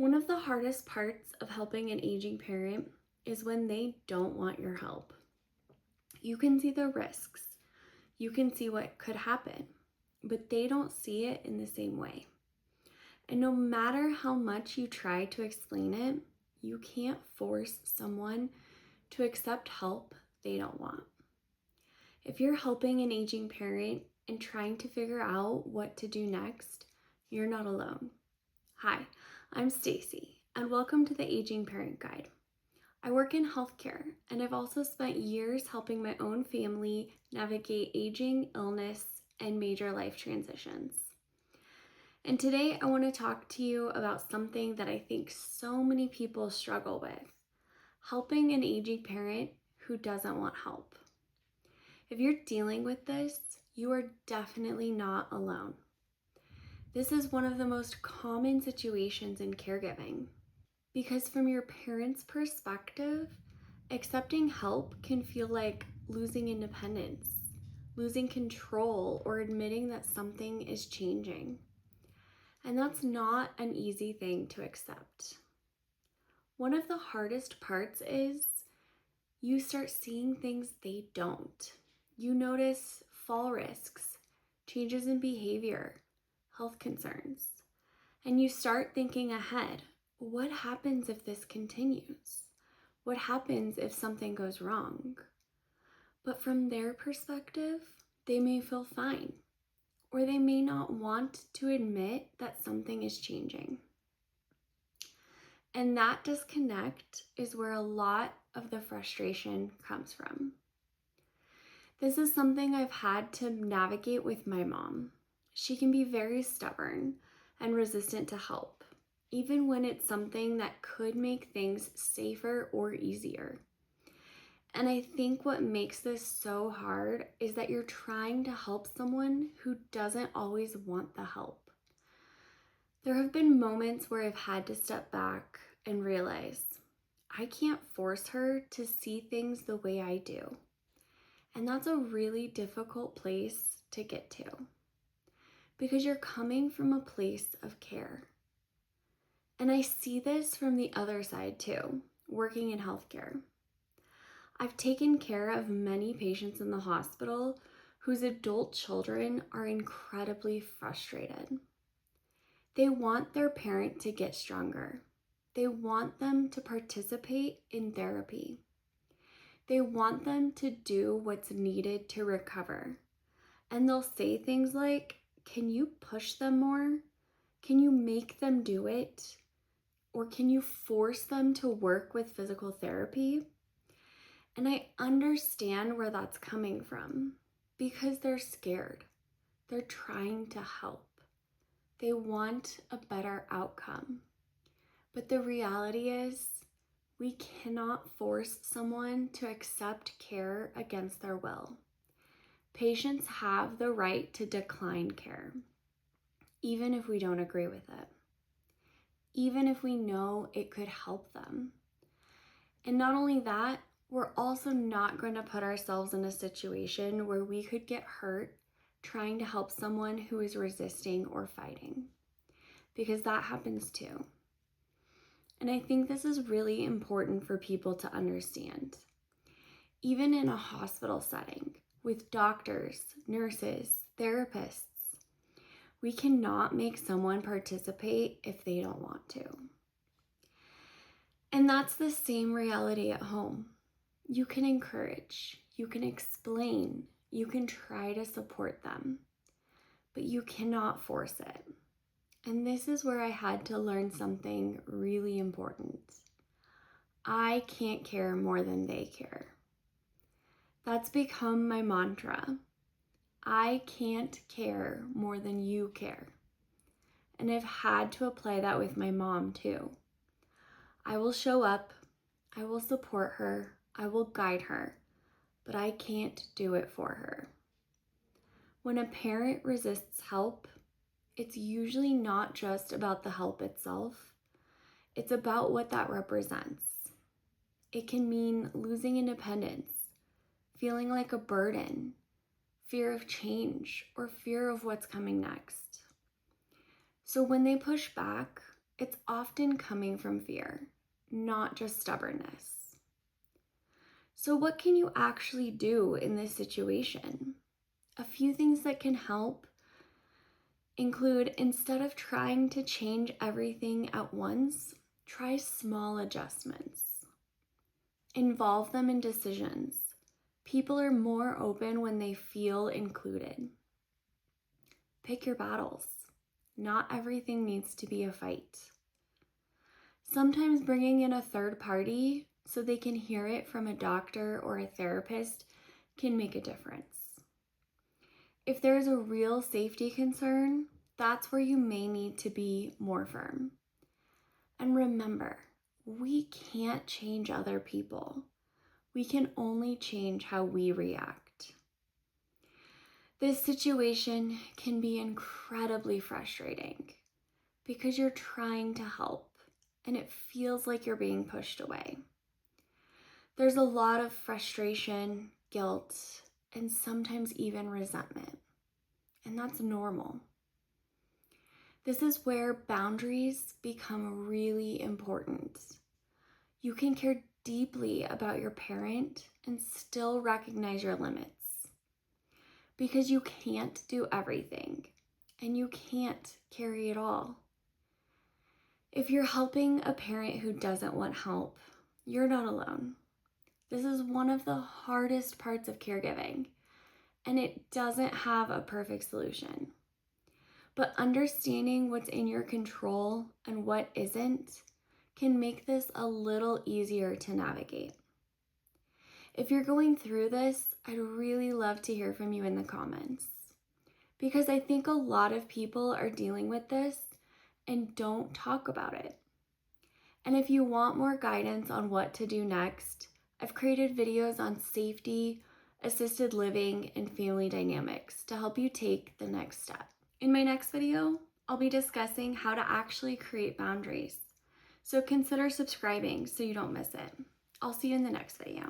One of the hardest parts of helping an aging parent is when they don't want your help. You can see the risks, you can see what could happen, but they don't see it in the same way. And no matter how much you try to explain it, you can't force someone to accept help they don't want. If you're helping an aging parent and trying to figure out what to do next, you're not alone. Hi, I'm Stacy, and welcome to the Aging Parent Guide. I work in healthcare, and I've also spent years helping my own family navigate aging, illness, and major life transitions. And today I want to talk to you about something that I think so many people struggle with: helping an aging parent who doesn't want help. If you're dealing with this, you are definitely not alone. This is one of the most common situations in caregiving, because from your parent's perspective, accepting help can feel like losing independence, losing control, or admitting that something is changing. And that's not an easy thing to accept. One of the hardest parts is you start seeing things they don't. You notice fall risks, changes in behavior, health concerns, and you start thinking ahead. What happens if this continues? What happens if something goes wrong? But from their perspective, they may feel fine, or they may not want to admit that something is changing. And that disconnect is where a lot of the frustration comes from. This is something I've had to navigate with my mom. She can be very stubborn and resistant to help, even when it's something that could make things safer or easier. And I think what makes this so hard is that you're trying to help someone who doesn't always want the help. There have been moments where I've had to step back and realize I can't force her to see things the way I do. And that's a really difficult place to get to, because you're coming from a place of care. And I see this from the other side too, working in healthcare. I've taken care of many patients in the hospital whose adult children are incredibly frustrated. They want their parent to get stronger. They want them to participate in therapy. They want them to do what's needed to recover. And they'll say things like, "Can you push them more? Can you make them do it? Or can you force them to work with physical therapy?" And I understand where that's coming from, because they're scared. They're trying to help. They want a better outcome. But the reality is, we cannot force someone to accept care against their will. Patients have the right to decline care, even if we don't agree with it, even if we know it could help them. And not only that, we're also not going to put ourselves in a situation where we could get hurt trying to help someone who is resisting or fighting, because that happens too. And I think this is really important for people to understand. Even in a hospital setting with doctors, nurses, therapists, we cannot make someone participate if they don't want to. And that's the same reality at home. You can encourage, you can explain, you can try to support them, but you cannot force it. And this is where I had to learn something really important. I can't care more than they care. That's become my mantra. I can't care more than you care. And I've had to apply that with my mom too. I will show up, I will support her, I will guide her, but I can't do it for her. When a parent resists help, it's usually not just about the help itself. It's about what that represents. It can mean losing independence, feeling like a burden, fear of change, or fear of what's coming next. So when they push back, it's often coming from fear, not just stubbornness. So, what can you actually do in this situation? A few things that can help include, instead of trying to change everything at once, try small adjustments. Involve them in decisions. People are more open when they feel included. Pick your battles. Not everything needs to be a fight. Sometimes bringing in a third party so they can hear it from a doctor or a therapist can make a difference. If there's a real safety concern, that's where you may need to be more firm. And remember, we can't change other people. We can only change how we react. This situation can be incredibly frustrating because you're trying to help and it feels like you're being pushed away. There's a lot of frustration, guilt, and sometimes even resentment, and that's normal. This is where boundaries become really important. You can care deeply about your parent and still recognize your limits, because you can't do everything and you can't carry it all. If you're helping a parent who doesn't want help, you're not alone. This is one of the hardest parts of caregiving, and it doesn't have a perfect solution. But understanding what's in your control and what isn't can make this a little easier to navigate. If you're going through this, I'd really love to hear from you in the comments, because I think a lot of people are dealing with this and don't talk about it. And if you want more guidance on what to do next, I've created videos on safety, assisted living, and family dynamics to help you take the next step. In my next video, I'll be discussing how to actually create boundaries. So consider subscribing so you don't miss it. I'll see you in the next video.